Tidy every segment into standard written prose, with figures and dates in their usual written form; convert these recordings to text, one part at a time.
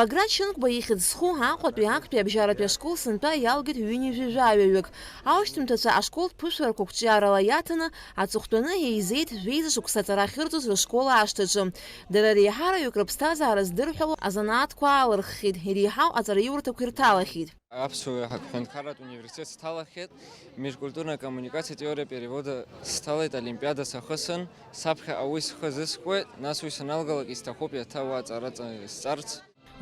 Баграт Шьынқәба ихьыӡ-зху Аҟәатәи актәи абжьаратәи ашкол сынтәа иалгеит ҩынҩажәаҩык. Аушьҭымҭацәа ашкол ԥышәарақәа қәҿиарала иаҭаны аҵыхәтәаны еизеит жәеиза шықәса аҵара ахьырҵоз рышкол ашҭаҿы. Дара реиҳараҩык рыԥсҭазаара здырҳәало азанааҭқәа аалырххьеит, иреиҳау аҵараиурҭақәа ирҭалахьеит. Аԥсуа ҳаҳәынҭқарратә университет сҭалахьеит, межкультурна коммуникациа теория перевода сҭалеит, олимпиада сахысын, саԥхьаҟа уи схы азыскуеит, нас уи саналгалак исҭахуп иаҭауа аҵара сҵарц.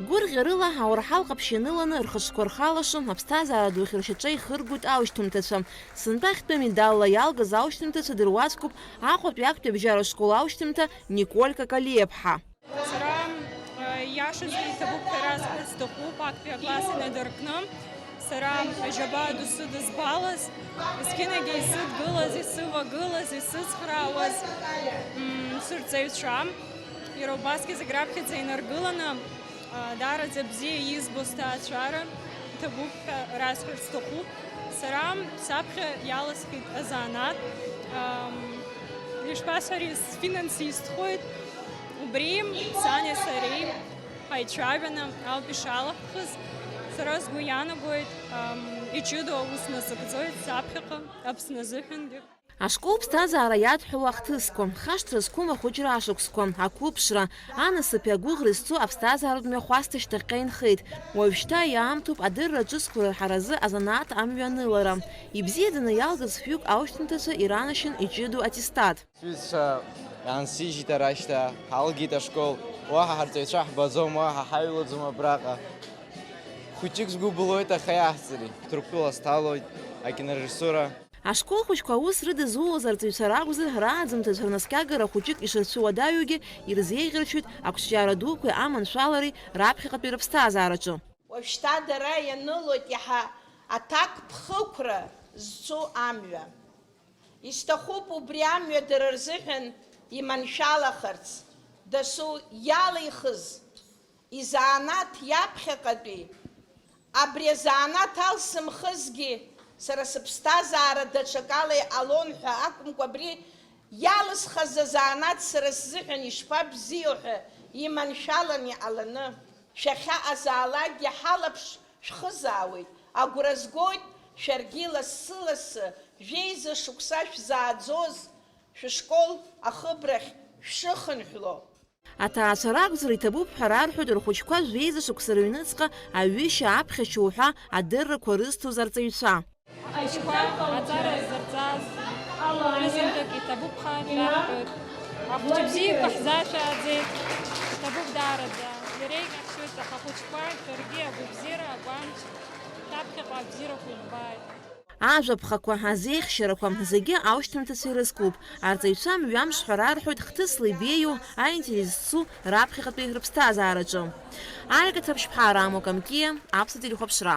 Гәырӷьарыла аурҳал ҟаԥшь ианыланы рхаҿқәа рхалашон аԥсҭазаара ду ршьаҿа ихыргоит аушьҭымҭацәа. Сынтәахьтәи медалла иалгаз аушьҭымҭацәа дыруаӡәкуп Аҟәатәи актәи абжьара школ аушьҭымҭа Николь Какалиаԥҳа. Иашазы иҭабуп ҳәа сҭахуп актәи акласс инадыркны. Сара ажьаба ду сыдызбалаз, есқьынагьы исыдгылаз, исывагылаз, исыцхраауаз сырҵаҩцәа. Иара убасгьы зегь раԥхьаӡа инаргыланы даараӡа бзиа избо сҭаацәара иҭабуп ҳәа расҳәарц сҭахуп. Сара саԥхьа иаласхит азанааҭ. Ишԥасҳәари, сфинансистхоит. Убри сани сареи ҳаицәажәаны ауп ишалаҳхыз. Сара сгәы иаанагоит иҷыдоу аус насыгӡоит саԥхьаҟа Аԥсны азыҳәангьы. Ашкол ԥсҭазаара иадҳәало ахҭысқәа, хашҭра зқәым ахәыҷра ашықәсқәа, ақәыԥшра, анасыԥи агәыӷреи зцу аԥсҭазааратә мҩахәасҭа шьҭахьҟа инхеит. Уажәшьҭа иаамҭоуп адырра ҿыцқәа рҳаразы азанааҭ амҩа анылара. Ибзиаӡаны иалгаз фҩык аушьҭымҭацәа иранашьын иҷыдоу аттестат. Сҩызцәа иаансижьит арашьҭа, ҳалгеит ашкол, уаҳа ҳарҵаҩцәа ҳбаӡом, уаҳа ҳаҩлаӡом абраҟа. Хәыҷык сгәы былоит, аха иаҳӡари. Ҭырқәтәыла сҭалоит, акинорежиссура. Ашкол хәыҷқәа аус рыдызулоз арҵаҩцәа ракәзар, рааӡымҭацәа рнаскьагара хәыҷык ишырцәуадаҩугьы ирзеиӷьыршьоит ақәҿиара дуқәеи аманшәалареи раԥхьаҟатәи рыԥсҭазаараҿы. Уажәшьҭа дара ианылоит иаҳа аҭак ԥхықәра зцу амҩа. Исҭахуп убри амҩа дара рзыҳәан иманшәалахарц, дасу иалихыз изанааҭ иаԥхьаҟатәи, абри азанааҭ алсымхызгьы сара сыԥсҭазаара даҽакала иҟалон ҳәа акәымкәа, абри иалысхыз азанааҭ сара сзыҳәан ишԥабзиоу ҳәа иманшәаланы иҟаланы, шәахьаҟазаалакгьы ҳалаԥш шәхызаауеит. Агәра згоит шәаргьы лассы-лассы жәеиза шықәса шәзааӡоз шәышкол ахыбрахь шәшыхынҳәло. Аҭаацәа ракәзар иҭабуп ҳәа рарҳәоит рхәыҷқәа жәеиза шықәса рыҩныҵҟа аҩышьа аԥхьашьоу ҳәа адыррақәа рызҭоз арҵаҩцәа. Ҳаичқәа аҵара зырҵаз рызынтәык иҭабуп ҳәа шәарҳәоит. Ахәыҷы бзиақәа ҳзашәааӡеит, иҭабуп даараӡа. Иреиӷьахшьоит аха ахәыҷқәа шәаргьы агәабзиара, агәамч, шәаԥхьаҟа абзиарақәа ижәбааит. Ажәаԥхақәа, азеихшьарақәа зегьы аушьҭымҭацәа ирызкуп. Арҵаҩцәа мҩамш ҳәа рарҳәоит хҭысла ибеиоу аинтерес зцу раԥхьаҟатәи рыԥсҭазаараҿы. Альга Ҭаԥшьԥҳа, Рамо Камкиа, Аԥсуа телехәаԥшра.